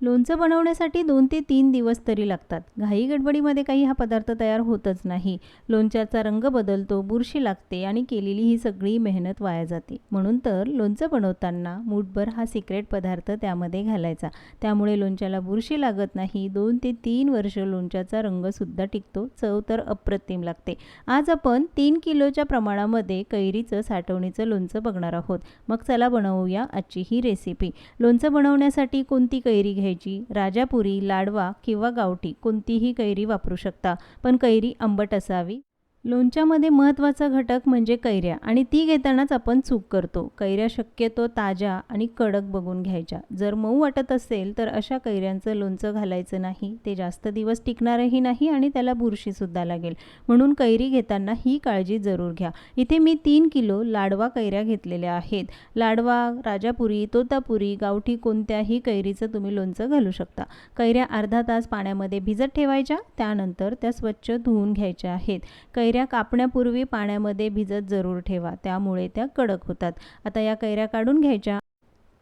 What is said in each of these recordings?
लोणचं बनवण्यासाठी 2 ते 3 दिवस तरी लागतात. घाई गडबडीमध्ये काही हा पदार्थ तयार होतच नाही. लोणच्याचा रंग बदलतो, बुरशी लागते आणि केलेली ही सगळी मेहनत वाया जाते. म्हणून तर लोणचं बनवताना मूठभर हा सिक्रेट पदार्थ त्यामध्ये घालायचा. त्यामुळे लोणच्याला बुरशी लागत नाही. 2 ते 3 वर्ष लोणच्याचा रंगसुद्धा टिकतो. चव तर अप्रतिम लागते. आज आपण 3 किलोच्या प्रमाणामध्ये कैरीचं साठवणीचं लोणचं बघणार आहोत. मग चला बनवूया आजची ही रेसिपी. लोणचं बनवण्यासाठी कोणती कैरी घ्यायची? राजापुरी, लाडवा किंवा गावठी कोणतीही कैरी वापरू शकता, पण कैरी आंबट असावी. लोणच्यामध्ये महत्त्वाचा घटक म्हणजे कैऱ्या आणि ती घेतानाच आपण चूक करतो. कैऱ्या शक्यतो ताज्या आणि कडक बघून घ्यायच्या. जर मऊ वाटत असेल तर अशा कैऱ्यांचं लोणचं घालायचं नाही. ते जास्त दिवस टिकणारही नाही आणि त्याला बुरशीसुद्धा लागेल. म्हणून कैरी घेताना ही काळजी जरूर घ्या. इथे मी 3 किलो लाडवा कैऱ्या घेतलेल्या आहेत. लाडवा, राजापुरी, तोतापुरी, गावठी कोणत्याही कैरीचं तुम्ही लोणचं घालू शकता. कैऱ्या अर्धा तास पाण्यामध्ये भिजत ठेवायच्या. त्यानंतर त्या स्वच्छ धुवून घ्यायच्या आहेत. कैऱ्या कापण्यापूर्वी पाण्यामध्ये भिजत जरूर ठेवा, त्यामुळे त्या कडक होतात. आता या कैऱ्या काढून घ्यायच्या.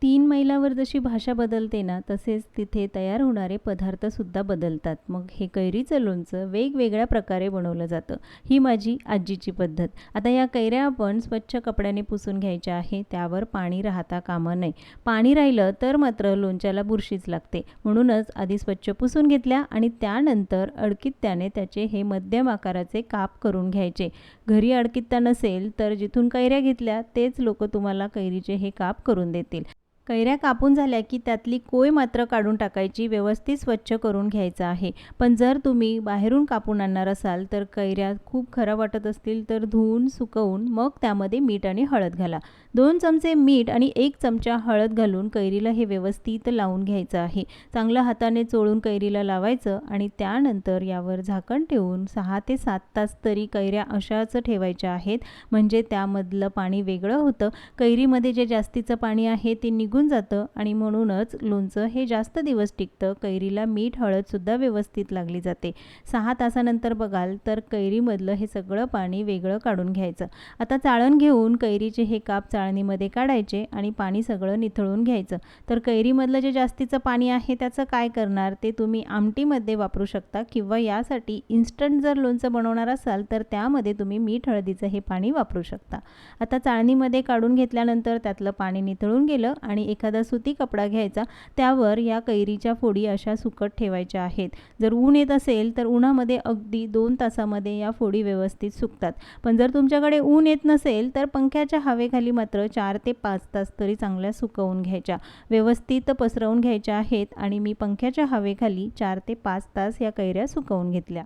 3 मैलावर जशी भाषा बदलते ना, तसेच तिथे तयार होणारे पदार्थसुद्धा बदलतात. मग हे कैरीचं लोणचं वेगवेगळ्या प्रकारे बनवलं जातं. ही माझी आजीची पद्धत. आता या कैऱ्या आपण स्वच्छ कपड्याने पुसून घ्यायच्या आहे. त्यावर पाणी राहता कामा नये. पाणी राहिलं तर मात्र लोणच्याला बुरशीच लागते. म्हणूनच आधी स्वच्छ पुसून घेतल्या आणि त्यानंतर अडकित्त्याने त्याचे हे मध्यम आकाराचे काप करून घ्यायचे. घरी अडकित्ता नसेल तर जिथून कैऱ्या घेतल्या तेच लोक तुम्हाला कैरीचे हे काप करून देतील. कैऱ्या कापून झाल्या की त्यातली कोय मात्र काढून टाकायची, व्यवस्थित स्वच्छ करून घ्यायचं आहे. पण जर तुम्ही बाहेरून कापून आणणार असाल तर कैऱ्या खूप खराब वाटत असतील तर धुवून सुकवून मग त्यामध्ये मीठ आणि हळद घाला. 2 चमचे मीठ आणि 1 चमचा हळद घालून कैरीला हे व्यवस्थित लावून घ्यायचं आहे. चांगलं हाताने चोळून कैरीला लावायचं आणि त्यानंतर यावर झाकण ठेवून 6 ते 7 तास तरी कैऱ्या अशाच ठेवायच्या आहेत. म्हणजे त्यामधलं पाणी वेगळं होतं. कैरीमध्ये जे जास्तीचं पाणी आहे ते निघून जातं आणि म्हणूनच लोणचं हे जास्त दिवस टिकतं. कैरीला मीठ हळदसुद्धा व्यवस्थित लागली जाते. 6 तासानंतर बघाल तर कैरीमधलं हे सगळं पाणी वेगळं काढून घ्यायचं. आता चाळण घेऊन कैरीचे हे काप चाळणीमध्ये काढायचे आणि पाणी सगळं निथळून घ्यायचं. तर कैरीमधलं जे जास्तीचं पाणी आहे त्याचं काय करणार ते तुम्ही आमटीमध्ये वापरू शकता किंवा यासाठी इन्स्टंट जर लोणचं बनवणार असाल तर त्यामध्ये तुम्ही मीठ हळदीचं हे पाणी वापरू शकता. आता चाळणीमध्ये काढून घेतल्यानंतर त्यातलं पाणी निथळून गेलं आणि एखादा सुती कपडा घ्यायचा. त्यावर या कैरीच्या फोडी अशा सुकत ठेवायच्या आहेत. जर ऊन येत असेल तर उन्हामध्ये अगदी 2 तासामध्ये या फोडी व्यवस्थित सुकतात. पण जर तुमच्याकडे ऊन येत नसेल तर पंख्याच्या हवेखाली मात्र 4 ते 5 तास तरी चांगल्या सुकवून घ्यायच्या. व्यवस्थित पसरवून घ्यायच्या आहेत आणि मी पंख्याच्या हवेखाली 4 ते 5 तास या कैऱ्या सुकवून घेतल्या.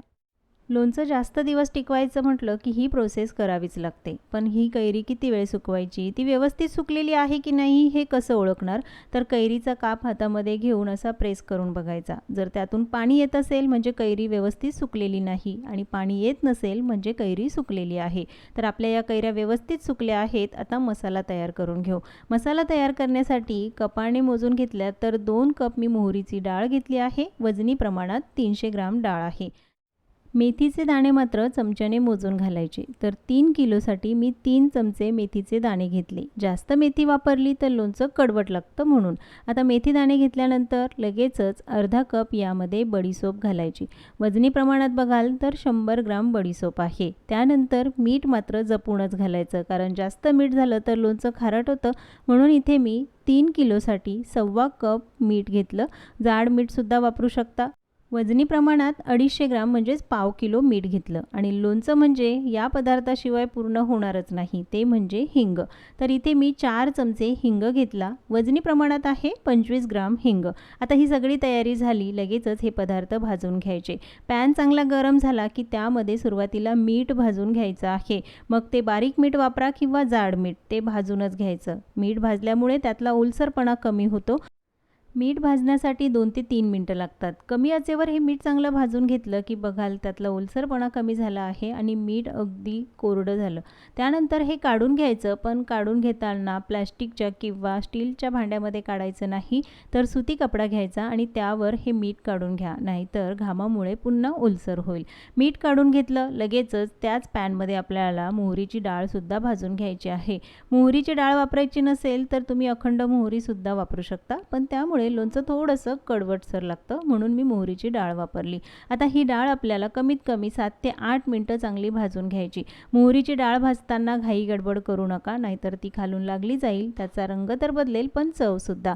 लोणचं जास्त दिवस टिकवायचं म्हटलं की ही प्रोसेस करावीच लागते. पण ही कैरी किती वेळ सुकवायची, ती व्यवस्थित सुकलेली आहे की नाही हे कसं ओळखणार? तर कैरीचा काप हातामध्ये घेऊन असा प्रेस करून बघायचा. जर त्यातून पाणी येत असेल म्हणजे कैरी व्यवस्थित सुकलेली नाही आणि पाणी येत नसेल म्हणजे कैरी सुकलेली आहे. तर आपल्या या कैऱ्या व्यवस्थित सुकल्या आहेत. आता मसाला तयार करून घेऊ. मसाला तयार करण्यासाठी कपाने मोजून घेतल्या तर 2 कप मी मोहरीची डाळ घेतली आहे. वजनी प्रमाणात 300 ग्राम डाळ आहे. मेथीचे दाणे मात्र चमच्याने मोजून घालायचे. तर 3 किलोसाठी मी 3 चमचे मेथीचे दाणे घेतले. जास्त मेथी वापरली तर लोणचं कडवट लागतं म्हणून. आता मेथी दाणे घेतल्यानंतर लगेचच अर्धा कप यामध्ये बडीसोप घालायची. वजनी प्रमाणात बघाल तर 100 ग्राम बडीसोप आहे. त्यानंतर मीठ मात्र जपूनच घालायचं, कारण जास्त मीठ झालं तर लोणचं खारट होतं. म्हणून इथे मी 3 किलोसाठी 1.25 कप मीठ घेतलं. जाड मीठसुद्धा वापरू शकता. वजनी प्रमाणात 250 ग्राम म्हणजेच पाव किलो मीठ घेतलं. आणि लोणचं म्हणजे या पदार्थाशिवाय पूर्ण होणारच नाही, ते म्हणजे हिंग. तर इथे मी 4 चमचे हिंग घेतला. वजनी प्रमाणात आहे 25 ग्राम हिंग. आता ही सगळी तयारी झाली. लगेचच हे पदार्थ भाजून घ्यायचे. पॅन चांगला गरम झाला की त्यामध्ये सुरुवातीला मीठ भाजून घ्यायचं आहे. मग ते बारीक मीठ वापरा किंवा जाड मीठ, ते भाजूनच घ्यायचं. मीठ भाजल्यामुळे त्यातला ओलसरपणा कमी होतो. मीठ भाजण्यासाठी 2 ते 3 मिनिटं लागतात. कमी आचेवर हे मीठ चांगलं भाजून घेतलं की बघाल त्यातला ओलसरपणा कमी झाला आहे आणि मीठ अगदी कोरडं झालं. त्यानंतर हे काढून घ्यायचं. पण काढून घेताना प्लॅस्टिकच्या किंवा स्टीलच्या भांड्यामध्ये काढायचं नाही, तर सुती कपडा घ्यायचा आणि त्यावर हे मीठ काढून घ्या, नाहीतर घामामुळे पुन्हा ओलसर होईल. मीठ काढून घेतलं. लगेचच त्याच पॅनमध्ये आपल्याला मोहरीची डाळसुद्धा भाजून घ्यायची आहे. मोहरीची डाळ वापरायची नसेल तर तुम्ही अखंड मोहरीसुद्धा वापरू शकता, पण त्यामुळे त्यामुळे लोणचं थोडंसं कडवटसर लागतं, म्हणून मी मोहरीची डाळ वापरली. आता ही डाळ आपल्याला कमीत कमी 7 ते 8 मिनटं चांगली भाजून घ्यायची. मोहरीची डाळ भाजताना घाई गडबड करू नका, नाहीतर ती खालून लागली जाईल. त्याचा रंग तर बदलेल पण चवसुद्धा.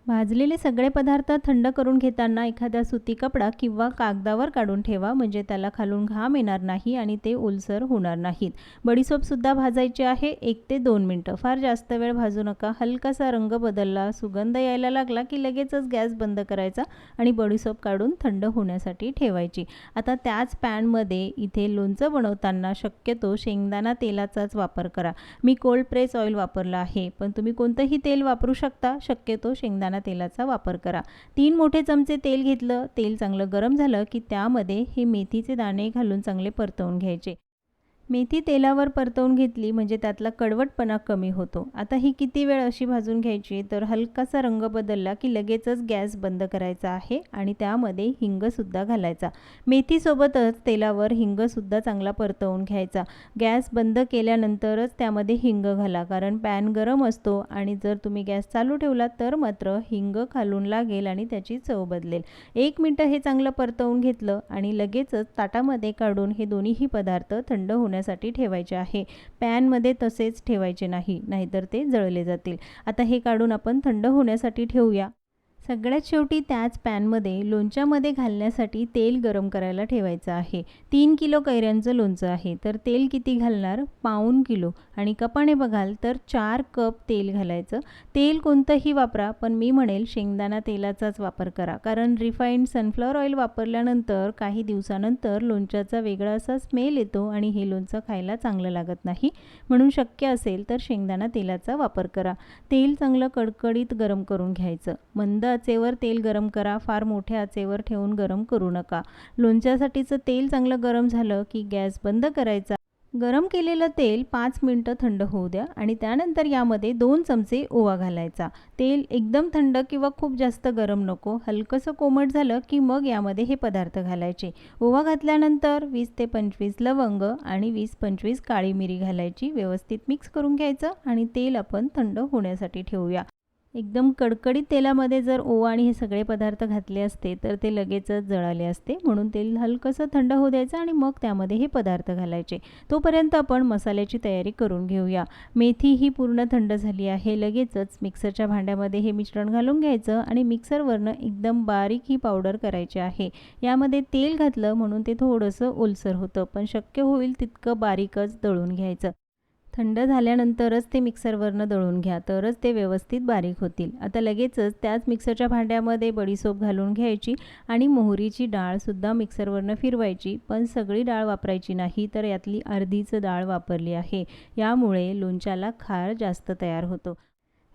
भाजलेले सगळे पदार्थ थंड करून घेताना एखादा सुती कपडा किंवा कागदावर काढून ठेवा, म्हणजे त्याला खालून घाम येणार नाही आणि ते ओलसर होणार नाहीत. बडीशोपसुद्धा भाजायची आहे 1 ते 2 मिनटं. फार जास्त वेळ भाजू नका. हलकासा रंग बदलला, सुगंध यायला लागला की लगेचच गॅस बंद करायचा आणि बडीशोप काढून थंड होण्यासाठी ठेवायची. आता त्याच पॅनमध्ये इथे लोणचं बनवताना शक्यतो शेंगदाणा तेलाचाच वापर करा. मी कोल्ड प्रेस ऑइल वापरलं आहे, पण तुम्ही कोणतंही तेल वापरू शकता. शक्यतो शेंगदाणा तेलाचा वापर करा. 3 मोठे चमचे तेल घेतलं. तेल चांगलं गरम झालं की त्यामध्ये हे मेथीचे दाणे घालून चांगले परतवून घ्यायचे. मेथी तेलावर परतवून घेतली म्हणजे त्यातला कडवटपणा कमी होतो. आता ही किती वेळ अशी भाजून घ्यायची, तर हलकासा रंग बदलला की लगेचच गॅस बंद करायचा आहे आणि त्यामध्ये हिंगसुद्धा घालायचा. मेथीसोबतच तेलावर हिंगसुद्धा चांगला परतवून घ्यायचा. गॅस बंद केल्यानंतरच त्यामध्ये हिंग घाला, कारण पॅन गरम असतो आणि जर तुम्ही गॅस चालू ठेवला तर मात्र हिंग खालून लागेल आणि त्याची चव बदलेल. 1 मिनिट हे चांगलं परतवून घेतलं आणि लगेचच ताटामध्ये काढून हे दोन्हीही पदार्थ थंड होण्यासाठी ठेवायचे आहे. पॅनमध्ये तसेच ठेवायचे नाही, नाहीतर ते जळले जातील. आता हे काढून आपण थंड होण्यासाठी ठेवूया. सगळ्यात शेवटी त्याच पॅनमध्ये लोणच्यामध्ये घालण्यासाठी तेल गरम करायला ठेवायचं आहे. 3 किलो कैऱ्यांचं लोणचं आहे, तर तेल किती घालणार? पाऊण किलो. आणि कपाने बघाल तर 4 कप तेल घालायचं. तेल कोणतंही वापरा, पण मी म्हणेल शेंगदाणा तेलाचाच वापर करा, कारण रिफाईंड सनफ्लॉवर ऑइल वापरल्यानंतर काही दिवसानंतर लोणच्याचा वेगळा असा स्मेल येतो आणि हे लोणचं खायला चांगलं लागत नाही. म्हणून शक्य असेल तर शेंगदाणा तेलाचा वापर करा. तेल चांगलं कडकडीत गरम करून घ्यायचं. मंद आचेवर तेल गरम करा, फार मोठ्या आचेवर ठेवून गरम करू नका. लोणच्यासाठीचं तेल चांगलं गरम झालं की गॅस बंद करायचा. गरम केलेलं तेल 5 मिनिटं थंड होऊ द्या आणि त्यानंतर यामध्ये 2 चमचे ओवा घालायचा. तेल एकदम थंड किंवा खूप जास्त गरम नको, हलकंसं कोमट झालं की मग यामध्ये हे पदार्थ घालायचे. ओवा घातल्यानंतर 20 ते 25 लवंग आणि 20-25 काळी मिरी घालायची. व्यवस्थित मिक्स करून घ्यायचं आणि तेल आपण थंड होण्यासाठी ठेवूया. एकदम कडकडीत तेलामध्ये जर ओवा आणि हे सगळे पदार्थ घातले असते तर ते लगेचच जळाले असते, म्हणून तेल हलकंसं थंड होऊ द्यायचं आणि मग त्यामध्ये हे पदार्थ घालायचे. तोपर्यंत आपण मसाल्याची तयारी करून घेऊया. मेथी ही पूर्ण थंड झाली आहे. लगेचच मिक्सरच्या भांड्यामध्ये हे मिश्रण घालून घ्यायचं आणि मिक्सरवरनं एकदम बारीक ही पावडर करायची आहे. यामध्ये तेल घातलं म्हणून ते थोडंसं ओलसर होतं, पण शक्य होईल तितकं बारीकच दळून घ्यायचं. थंड झाल्यानंतरच ते मिक्सरवरनं दळून घ्या, तरच ते व्यवस्थित बारीक होतील. आता लगेचच त्याच मिक्सरच्या भांड्यामध्ये बडीशोप घालून घ्यायची आणि मोहरीची डाळसुद्धा मिक्सरवरनं फिरवायची, पण सगळी डाळ वापरायची नाही, तर यातली अर्धीच डाळ वापरली आहे. यामुळे लोणच्याला खार जास्त तयार होतो.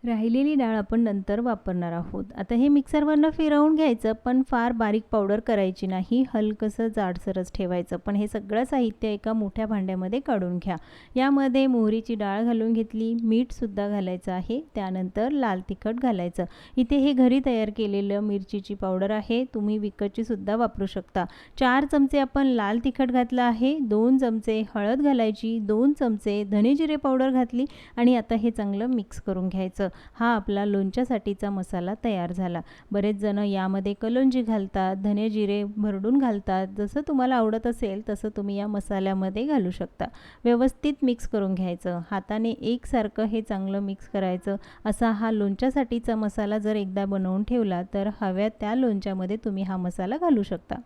राहिलेली डाळ आपण नंतर वापरणार आहोत. आता हे मिक्सरवरनं फिरवून घ्यायचं, पण फार बारीक पावडर करायची नाही, हलकंसं जाडसरच ठेवायचं. पण हे सगळं साहित्य एका मोठ्या भांड्यामध्ये काढून घ्या. यामध्ये मोहरीची डाळ घालून घेतली, मीठसुद्धा घालायचं आहे, त्यानंतर लाल तिखट घालायचं. इथे हे घरी तयार केलेलं मिरचीची पावडर आहे, तुम्ही विकतचीसुद्धा वापरू शकता. 4 चमचे आपण लाल तिखट घातलं आहे, 2 चमचे हळद घालायची, 2 चमचे धने जिरे पावडर घातली आणि आता हे चांगलं मिक्स करून घ्यायचं. हा आपला लोणच्यासाठीचा मसाला तयार झाला. बरेच जण यामध्ये कलोंजी घालतात, धने जिरे भरडून घालतात. जसं तुम्हाला आवडत असेल तसं तुम्ही या मसाल्यामध्ये घालू शकता. व्यवस्थित मिक्स करून घ्यायचं. हाताने एकसारखं हे चांगलं मिक्स करायचं. असा हा लोणच्यासाठीचा मसाला जर एकदा बनवून ठेवला तर हव्या त्या लोणच्यामध्ये तुम्ही हा मसाला घालू शकता.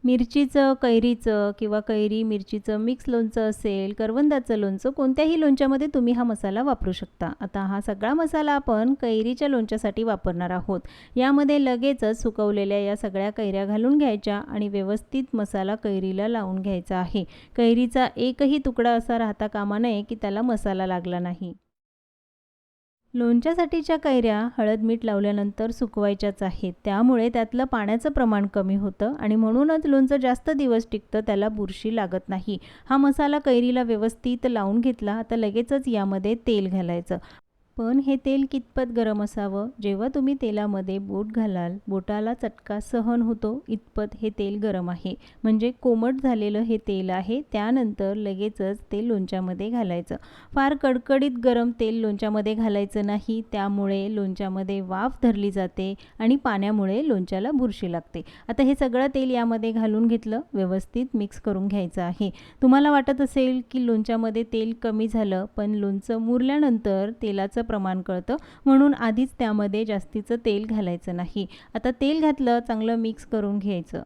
मिरचीचं, कैरीचं किंवा कैरी मिरचीचं मिक्स लोणचं असेल, करवंदाचं लोणचं, कोणत्याही लोणच्यामध्ये तुम्ही हा मसाला वापरू शकता. आता हा सगळा मसाला आपण कैरीच्या लोणच्यासाठी वापरणार आहोत. यामध्ये लगेचच सुकवलेल्या या सगळ्या कैऱ्या घालून घ्यायच्या आणि व्यवस्थित मसाला कैरीला लावून घ्यायचा आहे. कैरीचा एकही तुकडा असा राहता कामा नये की त्याला मसाला लागला नाही. लोणच्यासाठीच्या कैऱ्या हळद मीठ लावल्यानंतर सुकवायच्याच आहेत, त्यामुळे त्यातलं पाण्याचं प्रमाण कमी होतं आणि म्हणूनच लोणचं जास्त दिवस टिकतं, त्याला बुरशी लागत नाही. हा मसाला कैरीला व्यवस्थित लावून घेतला. आता लगेचच यामध्ये तेल घालायचं. पण हे तेल कितपत गरम असावं? जेव्हा तुम्ही तेलामध्ये बोट घालाल, बोटाला चटका सहन होतो इतपत हे तेल गरम आहे. म्हणजे कोमट झालेलं हे तेल आहे. त्यानंतर लगेचच ते लोणच्यामध्ये घालायचं. फार कडकडीत गरम तेल लोणच्यामध्ये घालायचं नाही, त्यामुळे लोणच्यामध्ये वाफ धरली जाते आणि पाण्यामुळे लोणच्याला बुरशी लागते. आता हे सगळं तेल यामध्ये घालून घेतलं, व्यवस्थित मिक्स करून घ्यायचं आहे. तुम्हाला वाटत असेल की लोणच्यामध्ये तेल कमी झालं, पण लोणचं मुरल्यानंतर तेलाचं प्रमाण कळतं, म्हणून आधीच त्यामध्ये जास्तीचं तेल घालायचं नाही. आता तेल घातलं, चांगलं मिक्स करून घ्यायचं.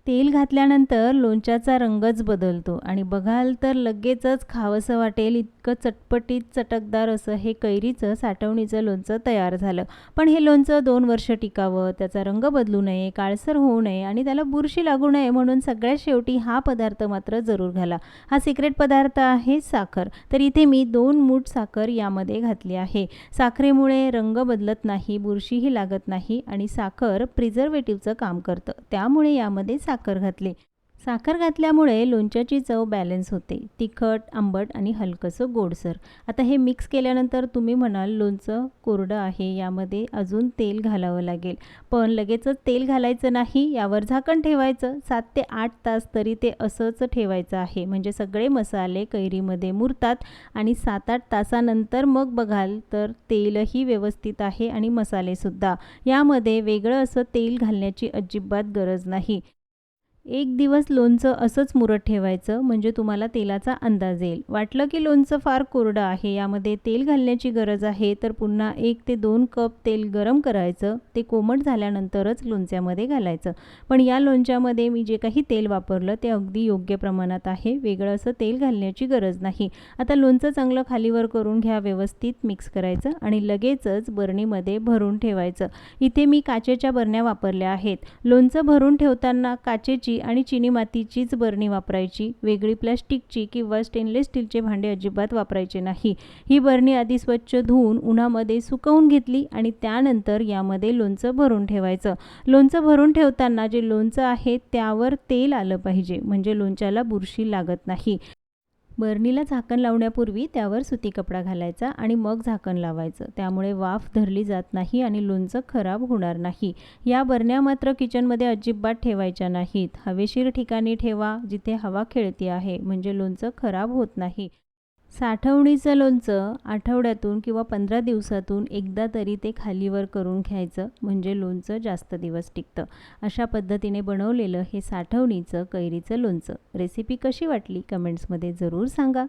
तेल घातल्यानंतर लोणच्याचा रंगच बदलतो आणि बघाल तर लगेचच खावंसं वाटेल इतकं चटपटीत चटकदार असं हे कैरीचं साठवणीचं लोणचं तयार झालं. पण हे लोणचं 2 वर्ष टिकावं, त्याचा रंग बदलू नये, काळसर होऊ नये आणि त्याला बुरशी लागू नये म्हणून सगळ्यात शेवटी हा पदार्थ मात्र जरूर घाला. हा सिक्रेट पदार्थ आहे साखर. तर इथे मी 2 मूठ साखर यामध्ये घातली आहे. साखरेमुळे रंग बदलत नाही, बुरशीही लागत नाही आणि साखर प्रिझर्वेटिव्हचं काम करतं. त्यामुळे यामध्ये साखर घातली. साखर घातल्यामुळे लोणच्याची चव बॅलन्स होते, तिखट, आंबट आणि हलकंसं गोडसर. आता हे मिक्स केल्यानंतर तुम्ही म्हणाल लोणचं कोरडं आहे, यामध्ये अजून तेल घालावं लागेल. पण लगेचच तेल घालायचं नाही, यावर झाकण ठेवायचं. 7 ते 8 तास तरी ते असंच ठेवायचं आहे. म्हणजे सगळे मसाले कैरीमध्ये मुरतात आणि 7-8 तासानंतर मग बघाल तर तेलही व्यवस्थित आहे आणि मसालेसुद्धा. यामध्ये वेगळं असं तेल घालण्याची अजिबात गरज नाही. 1 दिवस लोणचं असंच मुरत ठेवायचं, म्हणजे तुम्हाला तेलाचा अंदाज येईल. वाटलं की लोणचं फार कोरडं आहे, यामध्ये तेल घालण्याची गरज आहे, तर पुन्हा 1 ते 2 कप तेल गरम करायचं. ते कोमट झाल्यानंतरच लोणच्यामध्ये घालायचं. पण या लोणच्यामध्ये मी जे काही तेल वापरलं ते अगदी योग्य प्रमाणात आहे. वेगळं असं तेल घालण्याची गरज नाही. आता लोणचं चांगलं खालीवर करून घ्या, व्यवस्थित मिक्स करायचं आणि लगेचच बरणीमध्ये भरून ठेवायचं. इथे मी काचेच्या बरण्या वापरल्या आहेत. लोणचं भरून ठेवताना काचेची आणि चिनी मातीचीच बरणी वापरायची. वेगळी प्लास्टिकची किंवा स्टेनलेस स्टीलचे भांडे अजिबात वापरायचे नाही. ही बरणी आधी स्वच्छ धुवून उन्हामध्ये सुकवून घेतली आणि त्यानंतर यामध्ये लोणचं भरून ठेवायचं. लोणचं भरून ठेवताना जे लोणचं आहे त्यावर तेल आलं पाहिजे, म्हणजे लोणच्याला बुरशी लागत नाही. बरणीला झाकण लावण्यापूर्वी त्यावर सुती कपडा घालायचा आणि मग झाकण लावायचं. त्यामुळे वाफ धरली जात नाही आणि लोणचं खराब होणार नाही. या बरण्या मात्र किचनमध्ये अजिबात ठेवायच्या नाहीत. हवेशीर ठिकाणी ठेवा, जिथे हवा खेळती आहे, म्हणजे लोणचं खराब होत नाही. साठवणीचं लोणचं आठवड्यातून किंवा 15 दिवसातून एकदा तरी ते खालीवर करून घ्यायचं, म्हणजे लोणचं जास्त दिवस टिकतं. अशा पद्धतीने बनवलेलं हे साठवणीचं कैरीचं लोणचं. रेसिपी कशी वाटली कमेंट्समध्ये जरूर सांगा.